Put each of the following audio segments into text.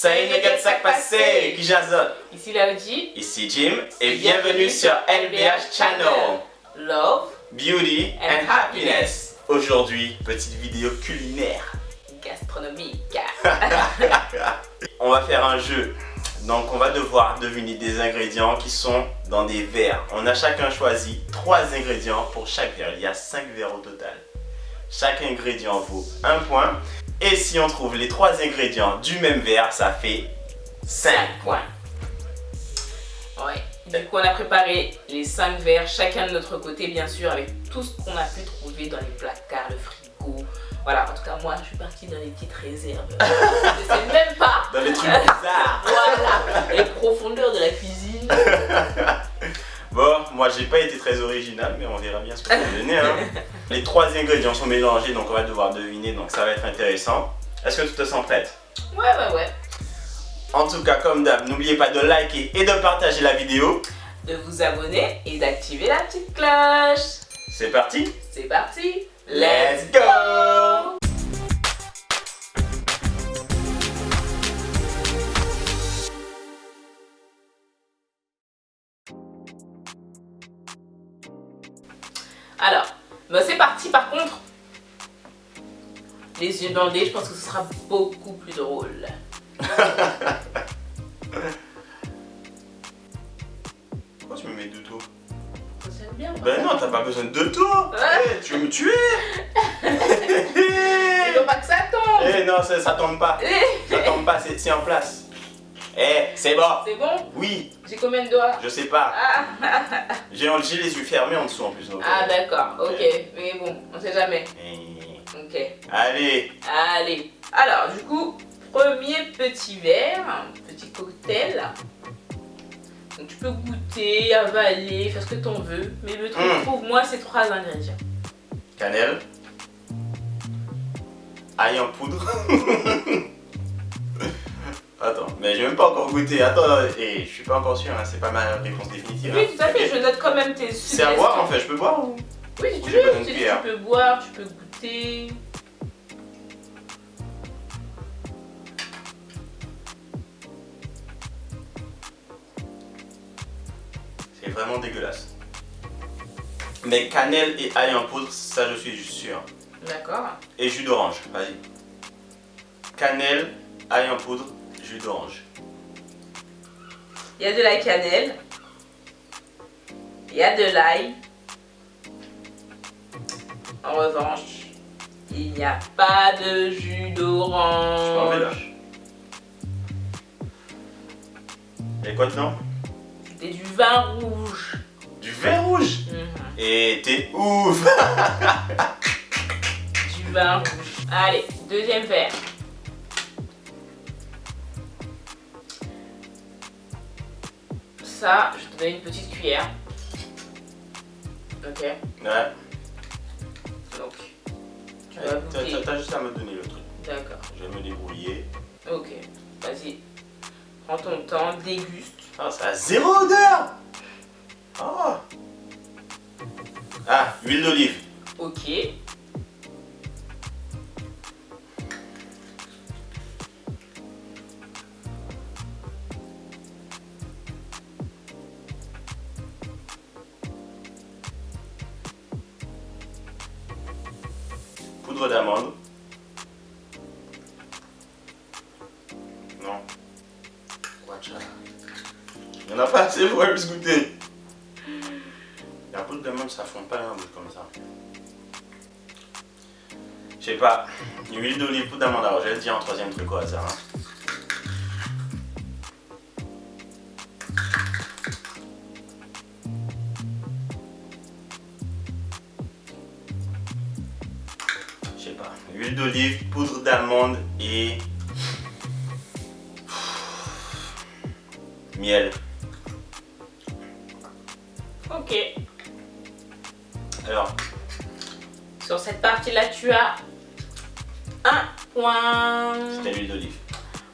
Salut les gars de sac passé, qui jasote. Ici Laoji. Ici Jim et bienvenue sur LBH Channel. Love, Beauty and Happiness. Aujourd'hui, petite vidéo culinaire. gastronomique. On va faire un jeu. Donc on va devoir deviner des ingrédients qui sont dans des verres. On a chacun choisi 3 ingrédients pour chaque verre. Il y a 5 verres au total. Chaque ingrédient vaut 1 point. Et si on trouve les 3 ingrédients du même verre, ça fait 5 points. Ouais. Du coup, on a préparé les 5 verres, chacun de notre côté, bien sûr, avec tout ce qu'on a pu trouver dans les placards, le frigo. Voilà, en tout cas, moi, je suis partie dans les petites réserves. Je ne sais même pas. Dans les trucs bizarres. Voilà, les profondeurs de la cuisine. Bon, moi, j'ai pas été très original, mais on verra bien ce que ça va donner. Hein. Les 3 ingrédients sont mélangés, donc on va devoir deviner, donc ça va être intéressant. Est-ce que tu te sens prête? Ouais. En tout cas, comme d'hab, n'oubliez pas de liker et de partager la vidéo. De vous abonner et d'activer la petite cloche. C'est parti? C'est parti. Let's go! Alors, bah c'est parti. Par contre, les yeux bandés, je pense que ce sera beaucoup plus drôle. Pourquoi tu me mets 2 tours? Ça bien. Ben non, t'as pas besoin de 2 tours. Ouais. Tu veux me tuer? Il faut pas que ça tombe. Eh non, ça tombe pas. Ça tombe pas, c'est en place. Eh, c'est bon. C'est bon? Oui, J'ai combien de doigts? je sais pas. Ah, J'ai les yeux fermés en dessous en plus. Donc, ah d'accord, ok. Mais bon, on sait jamais. Ok. Allez. Allez. Alors, du coup, premier petit verre, un petit cocktail. Donc, tu peux goûter, avaler, faire ce que t'en veux. Mais le truc, trouve-moi ces 3 ingrédients. Cannelle. Ail en poudre. Attends, mais j'ai même pas encore goûté. Attends, je suis pas encore sûr, hein, c'est pas ma réponse définitive. Oui, Hein. tout à fait, je note quand même tes C'est à boire en fait, je peux boire ou... Oui, si tu j'ai veux, besoin de cuillère. tu peux boire, tu peux goûter. C'est vraiment dégueulasse. Mais cannelle et ail en poudre, ça je suis sûr. D'accord. Et jus d'orange, vas-y. Cannelle, ail en poudre, jus d'orange. Il y a de la cannelle. Il y a de l'ail. En revanche, il n'y a pas de jus Je peux enlever là. d'orange. Et quoi dedans? C'est du vin rouge. Du vin rouge. Et t'es ouf. Du vin rouge. Allez, deuxième verre. Ça, je te donne une petite cuillère. Ok. Ouais. Donc, tu vas goûter. T'as juste à me donner le truc. D'accord. Je vais me débrouiller. Ok. Vas-y. Prends ton temps, déguste. Ah, ça a 0 odeur. Oh. Ah, huile d'olive. Ok. Poudre d'amande. Non. Watcha. Il n'y en a pas assez pour aller se goûter. La poudre d'amande, ça fond pas un bout comme ça. Je sais pas. Huile d'olive, poudre d'amande. Alors, je vais le dire en 3e truc au hasard. Hein. Je sais pas. Huile d'olive, poudre d'amande et... miel. Ok. Alors, Sur cette partie-là, tu as 1 point. c'était l'huile d'olive.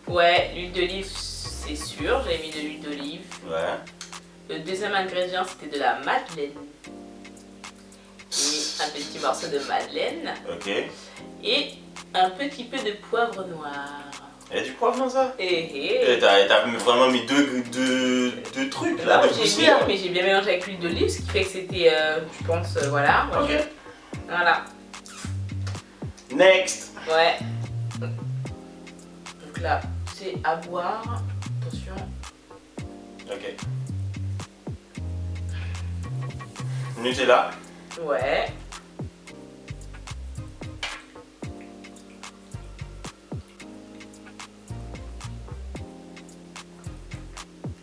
Ouais, l'huile d'olive, c'est sûr. J'ai mis de l'huile d'olive. Ouais. Le deuxième ingrédient, c'était de la madeleine. Et un petit morceau de madeleine. Ok. Et un petit peu de poivre noir. Il y a du poivre dans ça. Et T'as vraiment mis deux trucs là, de poussière. mais j'ai bien mélangé avec l'huile d'olive, ce qui fait que c'était, je pense, voilà. Ok. Voilà. Next. Ouais. Donc là, c'est à boire. Attention. Ok. Nutella. Ouais.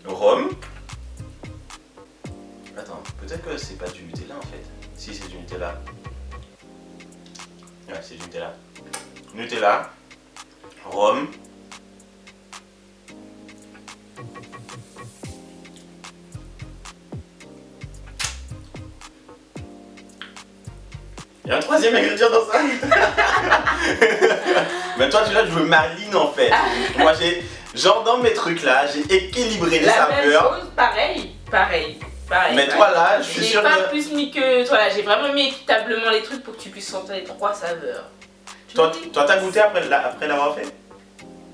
Rhum. Attends, peut-être que c'est pas du Nutella en fait. Si, c'est du Nutella. Ouais, c'est du Nutella. Nutella. Rhum. Il y a un troisième ingrédient dans ça. Mais toi, tu l'as joué Marline en fait. Moi, genre dans mes trucs là, j'ai équilibré les saveurs. La même chose, pareil. Mais toi là, je suis sûr que... J'ai que... pas plus mis que toi là, j'ai vraiment mis équitablement les trucs pour que tu puisses sentir les 3 saveurs. Toi, t'as goûté après l'avoir fait?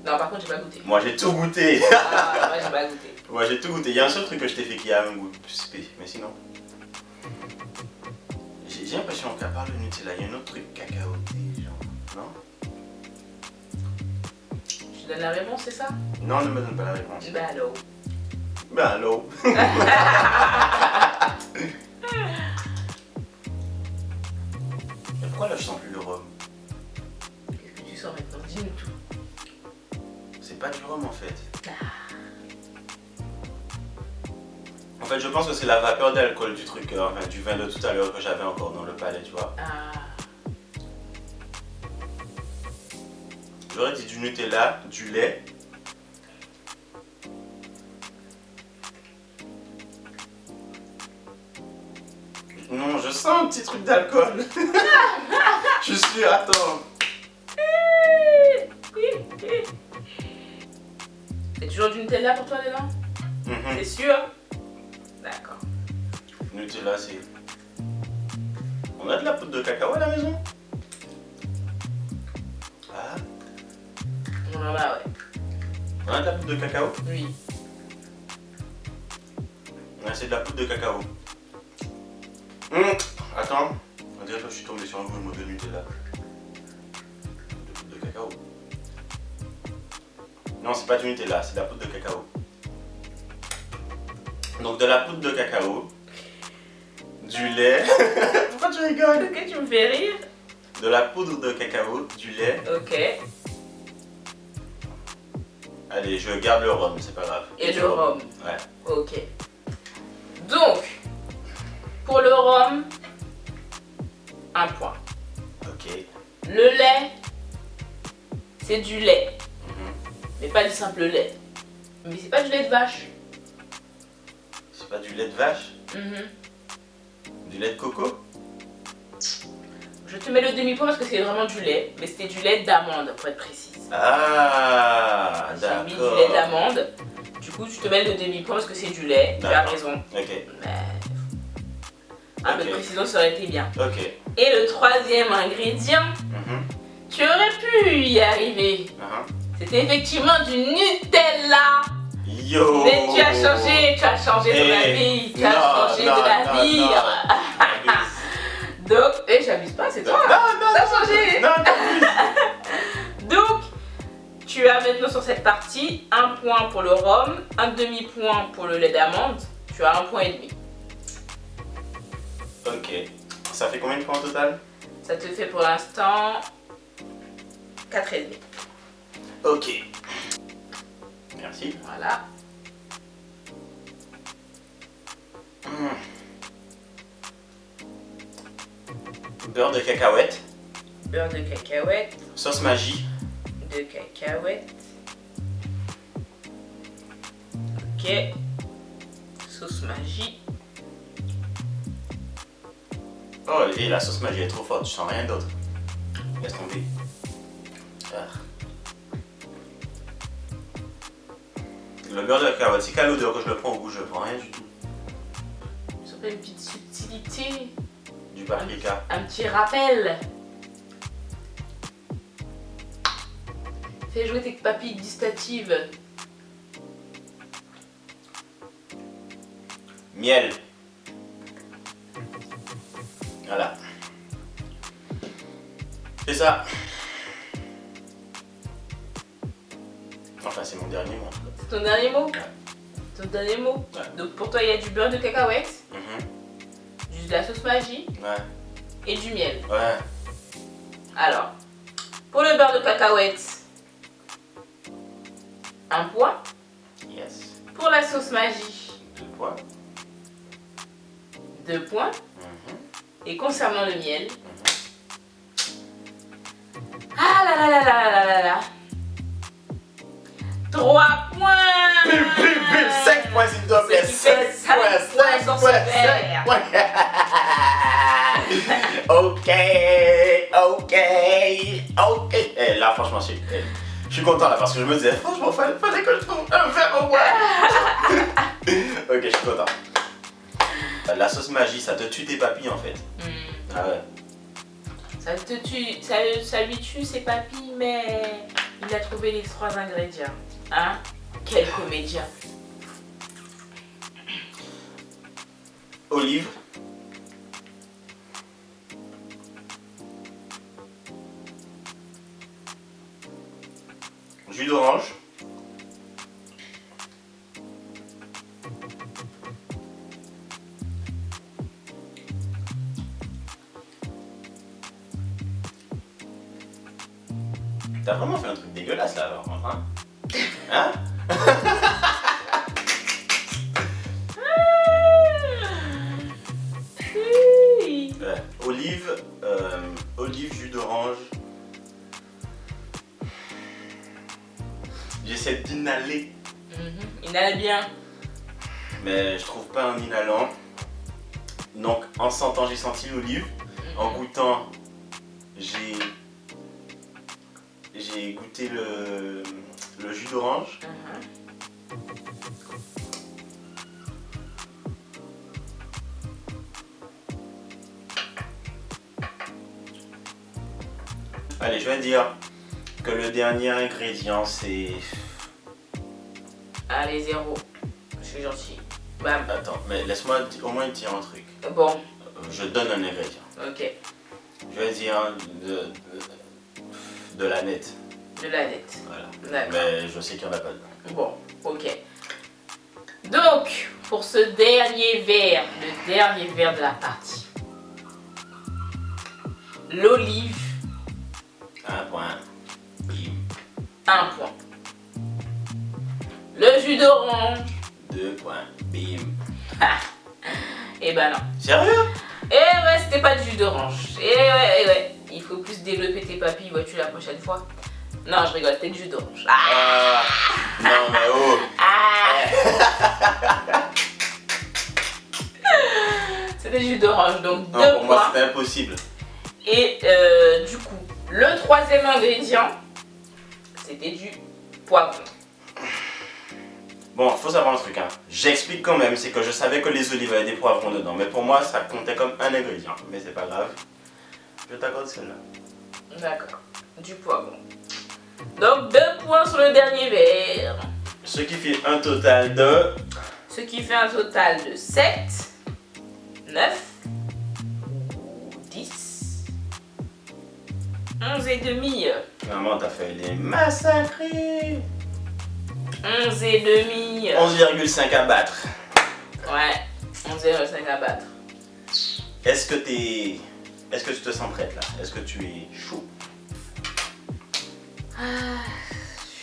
Non, par contre, j'ai pas goûté. Moi, j'ai tout goûté. Ah, moi, j'ai pas goûté. Moi, j'ai tout goûté. Il y a un seul truc que je t'ai fait qui a un goût spé, mais sinon... J'ai l'impression qu'à part le Nutella, il y a un autre truc cacaoté, genre, non? Je donne la réponse, c'est ça? Non, ne me donne pas la réponse. Bah alors. Ben allô. Mais pourquoi là je sens plus le rhum? Qu'est-ce que tu sens maintenant? Dis-nous tout. C'est pas du rhum en fait. En fait je pense que c'est la vapeur d'alcool du truc, enfin du vin de tout à l'heure que j'avais encore dans le palais, tu vois. J'aurais dit du Nutella, du lait. Non, je sens un petit truc d'alcool. Je suis sûr, attends. C'est toujours du Nutella pour toi dedans? Mhm. C'est sûr? D'accord. Nutella, c'est... On a de la poudre de cacao à la maison? Ah, Voilà, ouais. on a de la poudre de cacao? Oui. Ouais, c'est de la poudre de cacao. Attends, on dirait que je suis tombé sur un goût de Nutella. De poudre de cacao. Non, c'est pas du Nutella, c'est de la poudre de cacao. Donc de la poudre de cacao, du lait. Pourquoi tu rigoles? Ok, tu me fais rire. De la poudre de cacao, du lait. Ok. Allez, je garde le rhum, c'est pas grave. Et le rhum. Ouais. Ok. Donc, pour le rhum, 1 point. Ok. Le lait, c'est du lait. Mhm. Mais pas du simple lait. Mais c'est pas du lait de vache. C'est pas du lait de vache? Du lait de coco? Je te mets le demi-point parce que c'est vraiment du lait. Mais c'était du lait d'amande pour être précise. Ah, J'ai d'accord. mis du lait d'amande. Du coup, je te mets le demi-point parce que c'est du lait. Tu as raison. Ok. Mais un peu de précision, ça aurait été bien. Ok. Et le troisième ingrédient, tu aurais pu y arriver. C'était effectivement du Nutella. Yo. Mais tu as changé de la vie. Tu as changé de la vie. Donc, j'abuse pas, c'est toi. Non, T'as changé. Non, Donc, tu as maintenant sur cette partie 1 point pour le rhum, un demi-point pour le lait d'amande. Tu as 1,5 point. Ok. Ça fait combien de points au total? Ça te fait pour l'instant 4,5. Ok. Merci. Voilà. Beurre de cacahuète. Beurre de cacahuète. Sauce magie. De cacahuète. Ok. Sauce magie. Oh, et la sauce magie est trop forte, je sens rien d'autre. Laisse tomber. Ah. Le beurre de cacahuète, c'est qu'à l'odeur que je le prends, au goût je prends rien du tout. Ça fait une petite subtilité. Du paprika. Un petit rappel. Fais jouer tes papilles gustatives. Miel. Voilà. C'est ça. Enfin, c'est mon dernier mot. C'est ton dernier mot? Ton dernier mot? Ouais. Donc pour toi, il y a du beurre de cacahuète, Mhm. de la sauce magie Ouais. et du miel. Ouais. Alors, pour le beurre de cacahuète, 1 point. Yes. Pour la sauce magie, 2 points. 2 points. Mhm. Et concernant le miel, ah là là là là là là là, 3 points. Bim, 5 points s'il te plaît. Ce qui fait 5 points sur ce verre. Ok. Eh, là, franchement, je suis content là parce que je me disais, franchement, fallait que je trouve un verre au moins. Ok, je suis content. La sauce magie, ça te tue tes papilles en fait. Ah ouais. Ça te tue, ça lui tue ses papilles, mais il a trouvé les 3 ingrédients. Hein? Quel comédien. Olive. Jus d'orange. T'as vraiment fait un truc dégueulasse là alors, hein? Hein? Ouais. Olive, jus d'orange. J'essaie d'inhaler, Inhale bien. mais je trouve pas en inhalant. Donc en sentant, j'ai senti l'olive. En goûtant, j'ai goûté le jus d'orange. Allez, je vais dire que le dernier ingrédient c'est... Allez, 0. Je suis gentil. Bam. Attends, mais laisse-moi au moins dire un truc. Bon, Je donne un ingrédient. ok. Je vais dire de la nette. De la nette. Voilà. D'accord. Mais je sais qu'il n'y en a pas dedans. Bon, ok. Donc, pour ce dernier verre, le dernier verre de la partie, l'olive, 1 point. Bim. 1 point. Le jus d'orange, 2 points. Bim. et ben non. Sérieux? Eh ouais, c'était pas du jus d'orange. Eh ouais. Il faut plus développer tes papilles, vois-tu, la prochaine fois. Non, je rigole, c'était du jus d'orange. Non mais oh. C'était du jus d'orange, donc 2 Non, pour moi points. c'était impossible. Et du coup, le 3e ingrédient, c'était du poivron. Bon, faut savoir un truc, hein. J'explique quand même, c'est que je savais que les olives avaient des poivrons dedans, mais pour moi ça comptait comme un ingrédient. Mais c'est pas grave. Je t'accorde celle-là. D'accord, du poivron. Donc 2 points sur le dernier verre. Ce qui fait un total de... Ce qui fait un total de 7, 9, 10, 11 et demi. Maman, t'as fait les massacrer. 11 et demi. 11,5 à battre. Ouais, 11,5 à battre. Est-ce que tu te sens prête là? Est-ce que tu es chaud?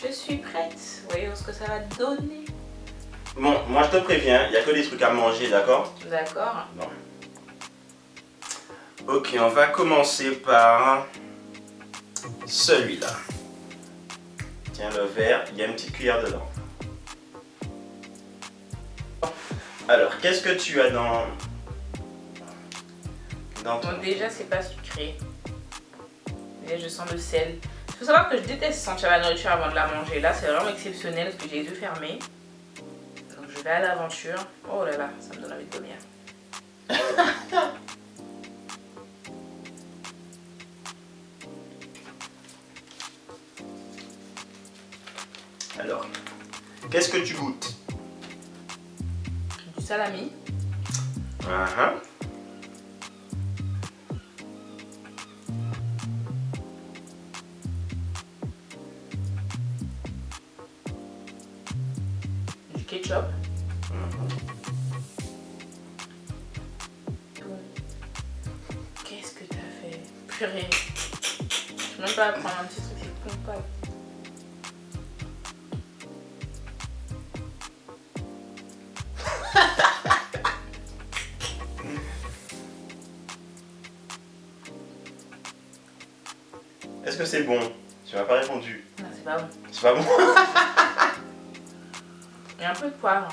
Je suis prête. Voyons ce que ça va donner. Bon, moi je te préviens, il n'y a que des trucs à manger, d'accord? D'accord. Bon. Ok, on va commencer par celui-là. Tiens, le verre, il y a une petite cuillère dedans. Alors, qu'est-ce que tu as dans ton... Donc déjà, c'est pas sucré. Déjà, je sens le sel. Il faut savoir que je déteste sentir la nourriture avant de la manger. Là, c'est vraiment exceptionnel parce que j'ai les yeux fermés. Donc je vais à l'aventure. Oh là là, ça me donne envie de vomir. Alors, qu'est-ce que tu goûtes? Du salami. Uh-huh. Du ketchup. Qu'est-ce que t'as fait? Purée. Je peux même pas prendre un petit truc, c'est compacte. Est-ce que c'est bon? Tu m'as pas répondu. Non, c'est pas bon. C'est pas bon? Il y a un peu de poivre.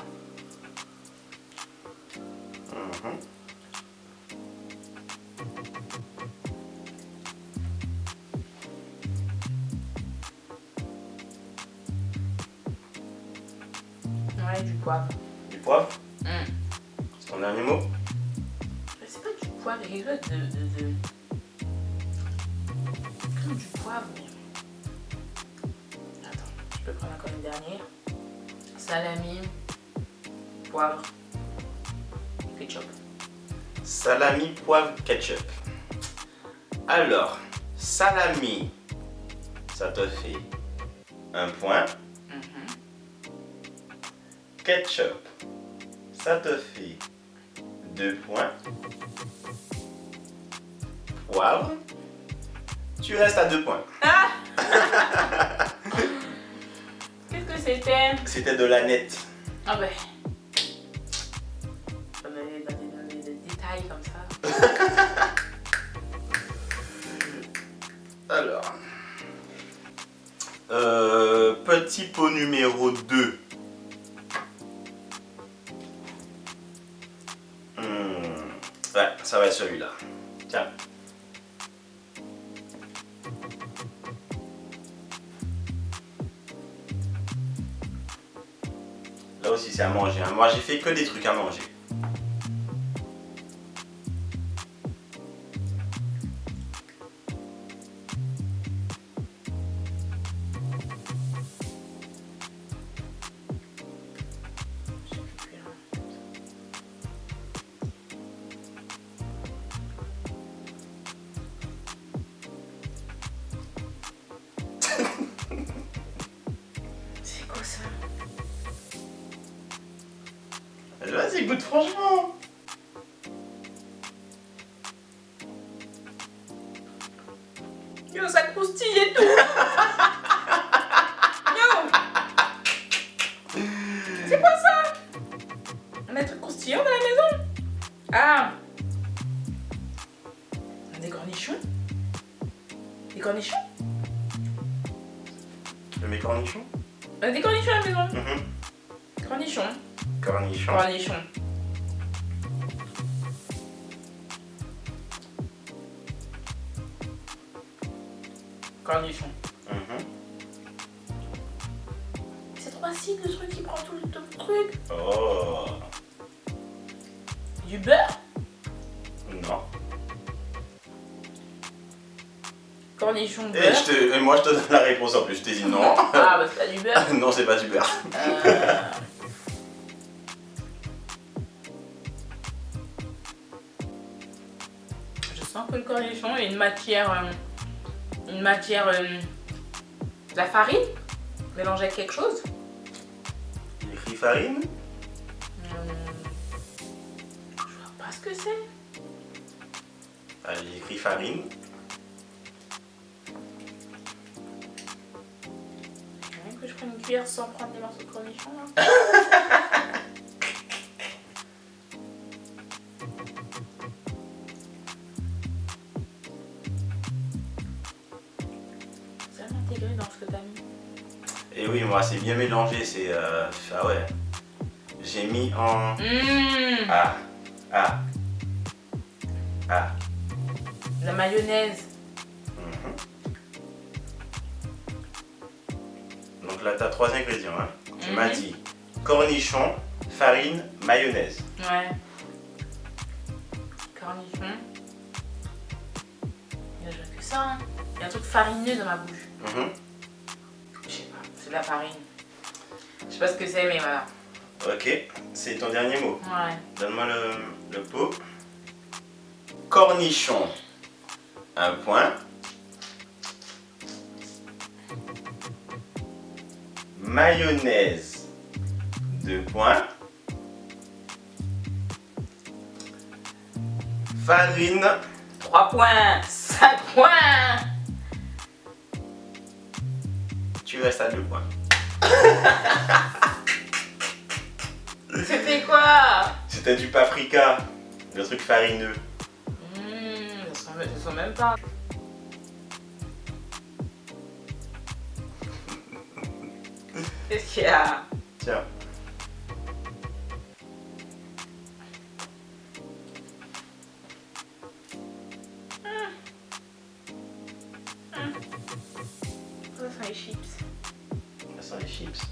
Mhm. Ouais, du poivre. Du poivre? C'est ton dernier mot? C'est pas du poivre, il y a quelque chose de... Comme du poivre, mais... Attends, je peux prendre encore une dernière. Salami, poivre, ketchup. Salami, poivre, ketchup. Alors, salami, ça te fait 1 point. Ketchup, ça te fait 2 points. Poivre, tu restes à 2 points. Ah Qu'est-ce que c'était? C'était de la nette. Ah ben... Dans des détails comme ça. Alors, petit pot numéro 2. Ouais, ça va être celui-là. Tiens. Là aussi, c'est à manger. Hein. Moi, j'ai fait que des trucs à manger. C'est quoi ça? Vas-y, goûte franchement. Yo, ça croustille et tout. Yo. C'est quoi ça? On a un truc croustillant dans la maison? Ah. Des cornichons? Des cornichons? Mes cornichons. On a des cornichons à la maison. Cornichons. Cornichons. Cornichons. Cornichons. C'est trop acide le truc qui prend tout le truc. Oh. Du beurre? Non. Cornichons, Et, beurre. et moi, je te donne la réponse en plus. Je t'ai dit non. Ah, bah c'est pas du beurre. Non, c'est pas du beurre. Je sens que le cornichon est une matière. De la farine mélangée avec quelque chose. Il écrit farine. Je vois pas ce que c'est. Ah, il écrit farine. Rien que je prenne une cuillère sans prendre des morceaux de cornichon là. C'est vraiment intégré dans ce que t'as mis. Et oui, moi, c'est bien mélangé. C'est. Ah ouais. J'ai mis en. Ah. Ah. Ah. La mayonnaise. Donc là, tu as 3 ingrédients. Hein. Tu m'as dit cornichon, farine, mayonnaise. Ouais. Cornichon. Il y a que ça. Hein. Il y a un truc farineux dans ma bouche. Je sais pas, c'est de la farine. Je sais pas ce que c'est, mais voilà. Ok, c'est ton dernier mot. Ouais. Donne-moi le pot. Cornichon, 1 point. Mayonnaise, 2 points. Farine, 3 points. 5 points. tu restes à 2 points. C'était quoi? C'était du paprika, le truc farineux. Ça sent même pas. Qu'est-ce qu'il y a? Tiens. Ça sent les chips. Ça sent les chips. Ça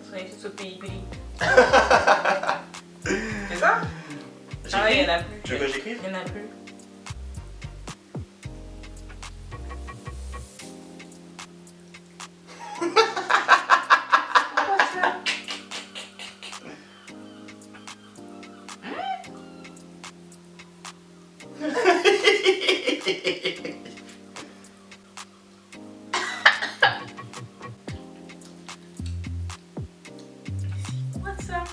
sent les chips au pili-pili. C'est ça? Ah ouais, il y en a plus. Tu veux que j'écrive? Il y en a plus. Pourquoi ça? C'est quoi ça?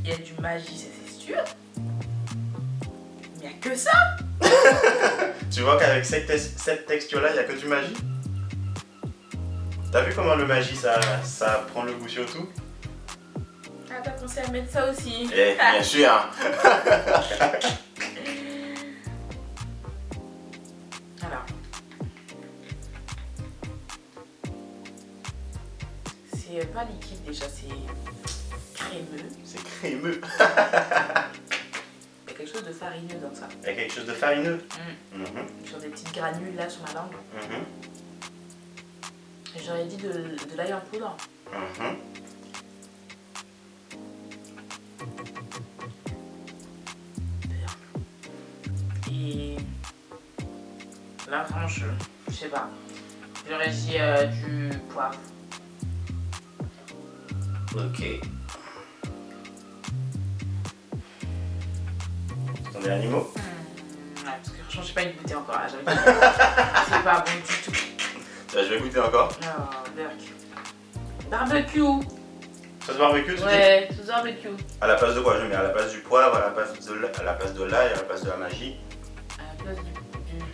Il y a du magie, ça c'est sûr. Mais il n'y a que ça. Tu vois qu'avec cette texture-là, il n'y a que du magie. T'as vu comment le magie, ça prend le goût sur tout? Ah, t'as pensé à mettre ça aussi. Eh, bien sûr. Alors. C'est pas liquide déjà, c'est crémeux. C'est crémeux. Il y a quelque chose de farineux dans ça. Il y a quelque chose de farineux. Mhm. Sur des petites granules là sur ma langue. Mhm. Et j'aurais dit de l'ail en poudre. Mhm. Et là, vraiment, je sais pas. J'aurais dit du poivre. Ok. Ton dernier mot? Ouais, parce que franchement, j'ai pas une goûter encore là. J'avais dit, c'est pas bon du tout. Je vais goûter encore. Oh, berk. Barbecue. Sauce barbecue, tu dis? Ouais, sauce barbecue. À la place de quoi je mets? À la place du poivre, à la place de l'ail, à la place de la magie. À la place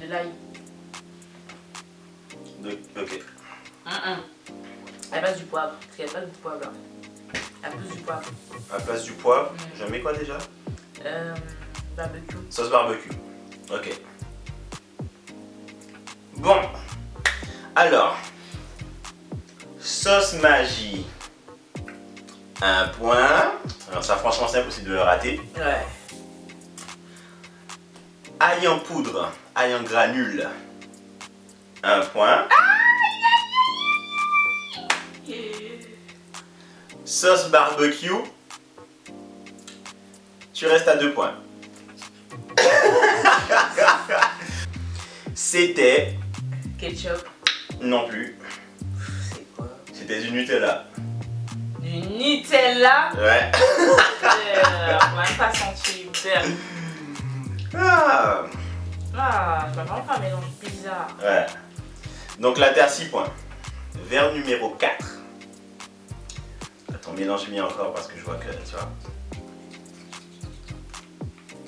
de l'ail. Ok. À la place du poivre. Parce qu'il n'y a pas de poivre là. À la place du poivre. À la place du poivre, je mets quoi déjà? Barbecue. Sauce barbecue. Ok. Bon. Alors. Sauce magie. 1 point. Alors ça franchement c'est impossible de le rater. Ouais. Ail en poudre. Ail en granule. 1 point. Sauce barbecue. Tu restes à 2 points. C'était... Ketchup. Non plus. C'est quoi? C'était du Nutella. Du Nutella. Ouais. On m'a pas senti hyper. Ah. Ah, je vais vraiment faire un mélange bizarre. Ouais. Donc là t'es à 6 points. Verre numéro 4. Attends, mélange bien encore parce que je vois que tu vois.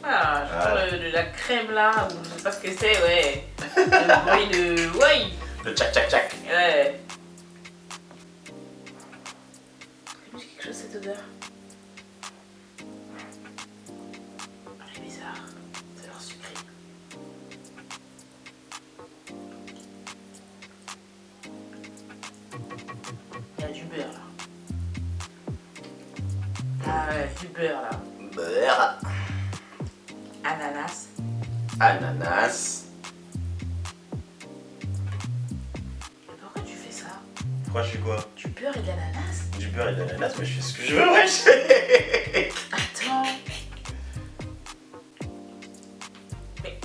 Ah, je prends la crème là, ou je sais pas ce que c'est, ouais. Le bruit de. Ouais. Le tchac tchac tchac. Ouais. C'est quelque chose cette odeur. Elle est bizarre. Ça a l'air sucré. Il y a du beurre là. Ah ouais, du beurre là. Beurre. Ananas. Ananas. Mais pourquoi tu fais ça? Pourquoi je fais quoi? Du beurre et de l'ananas? Du beurre et de l'ananas, mais je fais ce que je veux, wesh. Attends. Mais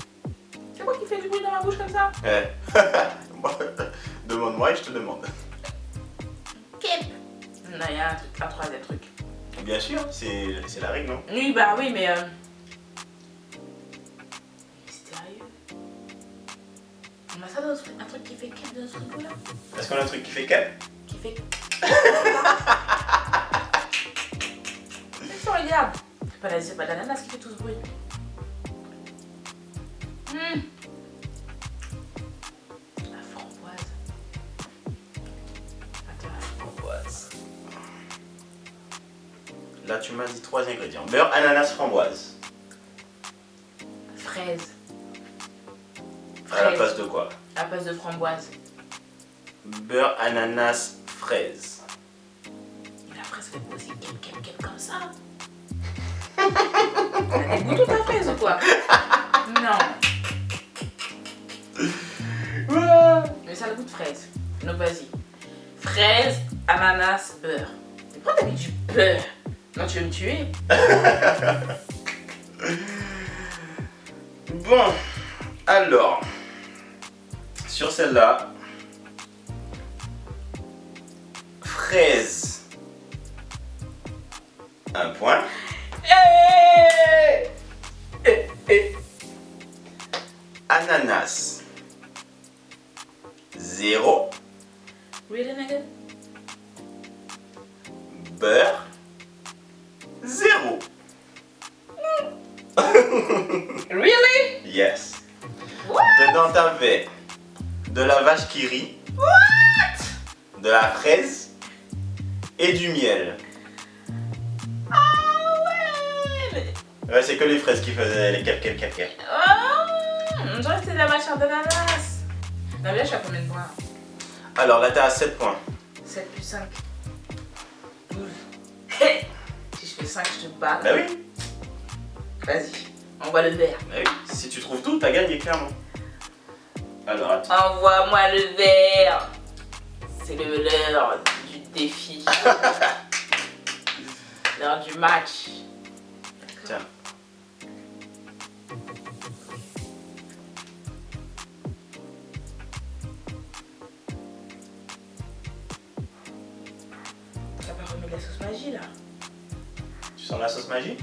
c'est quoi qui fait du bruit dans ma bouche comme ça? Ouais. De je te demande. Kep. Non, il y a un troisième truc. Bien sûr, c'est la règle, non? Oui, bah oui, mais... Mystérieux. On a ça dans un truc qui fait kep dans ce frigo-là? Est-ce qu'on a un truc qui fait 4? Qui fait... Qu'est-ce que regarde? C'est pas l'ananas qui fait tout ce bruit. La framboise. Attends, la framboise. Là, tu m'as dit 3 ingrédients. Beurre, ananas, framboise. Fraise. À la place de quoi? À la place de framboise. Beurre, ananas, fraise. Et la fraise fait aussi quel comme ça. Elle a des boutons ta fraise ou quoi? Non. Mais ça a le goût de fraise. Donc vas-y. Fraise, ananas, beurre. Mais pourquoi t'as mis du beurre? Non, tu veux me tuer? Bon, alors, sur celle-là, fraise, 1 point. Ananas, 0. Really, nigga? Beurre, 0. Really? Yes. What? Dedans, t'avais de la vache qui rit, de la fraise et du miel. Ah ouais! Ouais, c'est que les fraises qui faisaient les cap. Je dirais que c'était de la matière d'ananas. Non, mais là, je suis à combien de points? Alors là, t'es à 7 points. 7 plus 5. 12. Si je fais 5, je te bats. Bah oui. Vas-y, envoie le verre. Bah oui. Si tu trouves tout, t'as gagné clairement. Alors attends. Envoie-moi le verre. C'est l'heure du défi. L'heure du match. Tiens. T'as pas remis de la sauce magie là? Tu sens la sauce magie?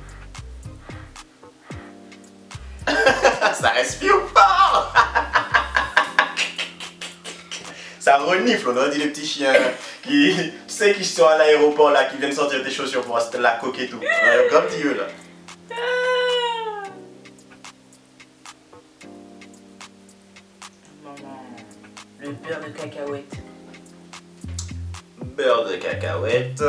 Ça respire fort. Ça renifle, on aurait dit les petits chiens qui, tu sais, qui sont à l'aéroport là, qui viennent sortir tes chaussures pour la coque et tout. Comme petit eux là. Maman, le beurre de cacahuète. Beurre de cacahuète.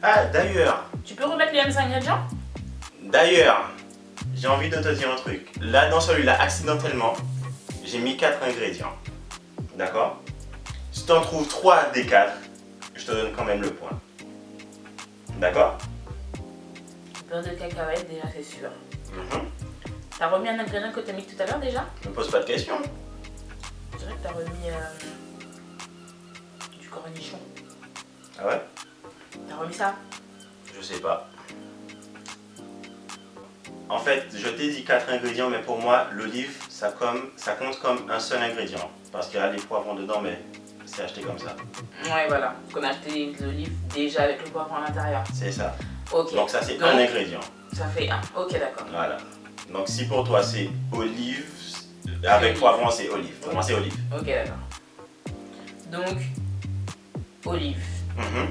Ah, d'ailleurs, Tu peux remettre les mêmes ingrédients? j'ai envie de te dire un truc. Là, dans celui-là, accidentellement, j'ai mis 4 ingrédients. D'accord? Si tu en trouves 3 des 4, je te donne quand même le point. D'accord? Beurre de cacahuète, déjà, c'est sûr. Mhm. T'as remis un ingrédient que t'as mis tout à l'heure déjà? Ne me pose pas de questions. Je dirais que t'as remis du cornichon. Ah ouais? T'as remis ça? Je sais pas. En fait, je t'ai dit 4 ingrédients, mais pour moi, l'olive, ça compte comme un seul ingrédient. Parce qu'il y a les poivrons dedans, mais c'est acheté comme ça. Ouais, voilà. Qu'on a acheté de l'olive déjà avec le poivron à l'intérieur. C'est ça. Ok. Donc ça, c'est un ingrédient. Ça fait un. Ok, d'accord. Voilà. Donc si pour toi, c'est olive, avec poivron, c'est olive. Pour moi, c'est olive. Ok, d'accord. Donc, olive. Mhm.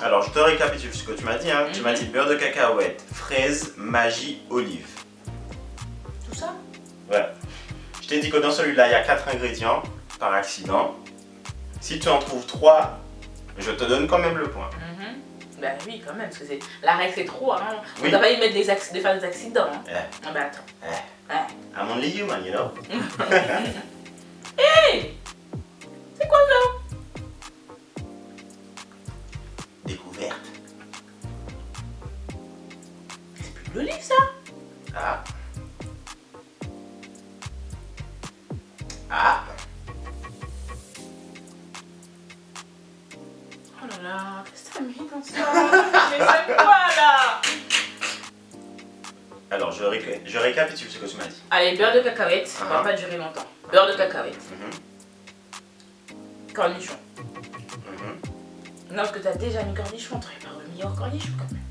Alors, je te récapitule ce que tu m'as dit. Hein. Tu m'as dit beurre de cacahuète, fraise, magie, olive. Tout ça? Ouais. Je t'ai dit que dans celui-là, il y a 4 ingrédients par accident. Si tu en trouves 3, je te donne quand même le point. Bah oui, quand même, parce que la règle c'est trop. Hein. On Oui. doit pas y mettre de faire des accidents. Hein. Ah bah attends. I'm only human, you know. Hey! C'est quoi ça? Découverte. C'est plus de l'olive ça? Ah. Ah. Oh là là, qu'est-ce que t'as mis dans ça? Mais c'est quoi là? Alors, je récapitule ce que tu m'as dit. Allez, beurre de cacahuète, ça va pas durer longtemps. Beurre de cacahuète. Cornichon. Non, parce que t'as déjà mis cornichon, t'aurais pas remis hors cornichon quand même.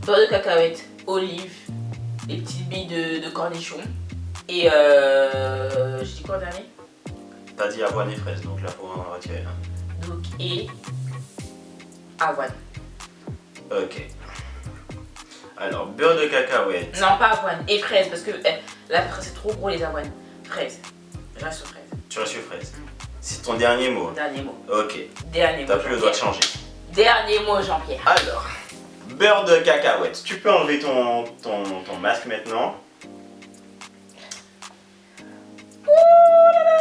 Beurre de cacahuète, olive, les petites billes de cornichon. Et je dis quoi en dernier? T'as dit avoine et fraise, donc là faut en retirer un. Donc, et avoine. Ok. Alors, beurre de cacahuète. Non, pas avoine, et fraise, parce que là, c'est trop gros les avoines. Fraise. Je reste sur fraise. Tu restes sur fraise. C'est ton dernier mot. Dernier mot. Ok. Dernier mot. T'as plus le droit de changer. Dernier mot, Jean-Pierre. Alors, beurre de cacahuète. Tu peux enlever ton masque maintenant.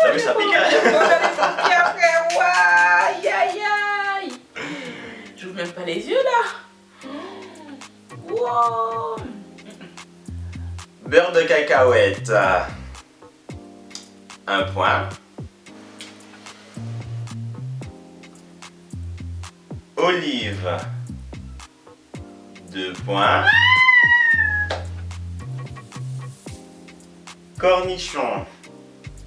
T'as vu, ça pique, hein? Aïe, aïe, aïe. J'ouvre même pas les yeux là. Wow. Beurre de cacahuète. 1 point. Olive. 2 points. Cornichon.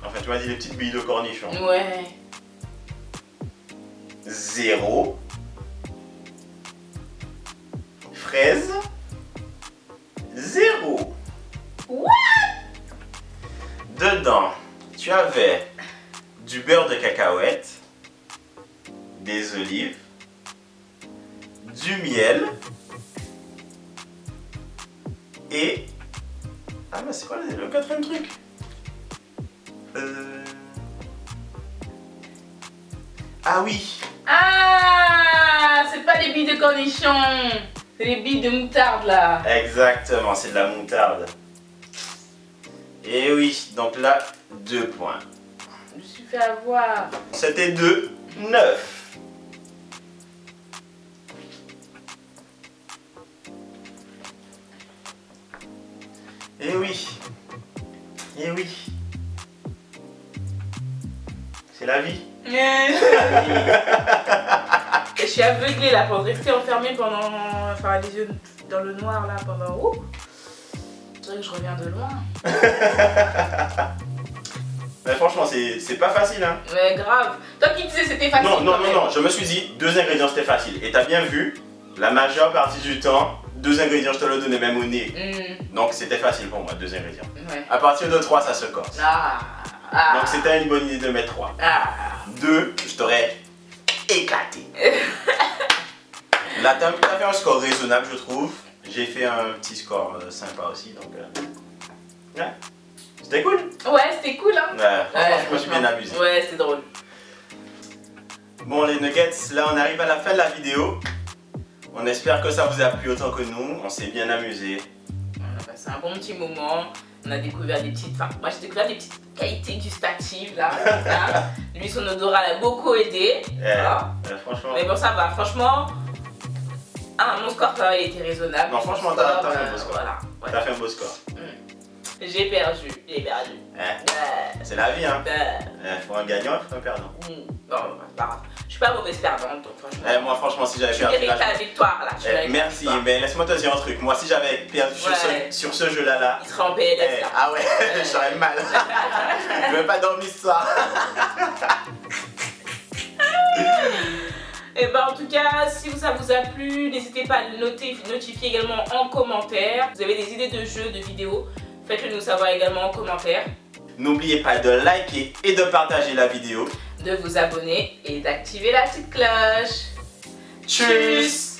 Enfin, tu m'as dit les petites billes de cornichon. Ouais. 0. Fraise. 0. What? Dedans, tu avais du beurre de cacahuète, des olives, du miel et... Ah mais c'est quoi le quatrième truc? Ah oui. Ah, c'est pas les billes de cornichon. C'est les billes de moutarde là. Exactement, c'est de la moutarde. Et oui, donc là, 2 points. Je me suis fait avoir. C'était 2, 9. Et oui. Et oui. C'est la vie. Je suis aveuglée là pour rester enfermée pendant. Enfin, les yeux dans le noir là pendant. Ouh. C'est vrai que je reviens de loin. Mais franchement, c'est pas facile, hein. Mais grave. Toi qui disais c'était facile. Non, je me suis dit, 2 ingrédients c'était facile. Et t'as bien vu, la majeure partie du temps, 2 ingrédients je te le donnais même au nez. Donc c'était facile pour moi, 2 ingrédients. Ouais. À partir de 3, ça se corse. Donc c'était une bonne idée de mettre 3. 2, je t'aurais éclaté. Là, t'as fait un score raisonnable, je trouve. J'ai fait un petit score sympa aussi, donc ouais. C'était cool. Ouais, c'était cool, hein. Ouais, franchement, je me suis bien amusé. Ouais, c'était drôle. Bon, les nuggets, là, on arrive à la fin de la vidéo. On espère que ça vous a plu autant que nous. On s'est bien amusé. On a passé un bon petit moment. On a découvert des petites... Enfin, moi, j'ai découvert des petites qualités gustatives, là. Lui, son odorat l'a beaucoup aidé. Voilà. Franchement... Mais bon, ça va. Franchement... mon score, ça va, il était raisonnable. Non, franchement, t'as fait un beau score. Voilà. Ouais. T'as fait un beau score. J'ai perdu. C'est la vie, hein. Faut un gagnant, faut un perdant. Bon, c'est pas grave. Je suis pas mauvaise perdante, donc franchement. Moi, franchement, si j'avais perdu... Tu mérites la victoire, là. Merci, mais laisse-moi te dire un truc. Moi, si j'avais perdu sur ce jeu-là, il serait en PLS, là. Ah ouais, j'aurais mal. Je vais pas dormir ce soir. Et ben en tout cas, si ça vous a plu, n'hésitez pas à le notifier également en commentaire. Vous avez des idées de jeux, de vidéos, faites-le nous savoir également en commentaire. N'oubliez pas de liker et de partager la vidéo. De vous abonner et d'activer la petite cloche. Tchuss!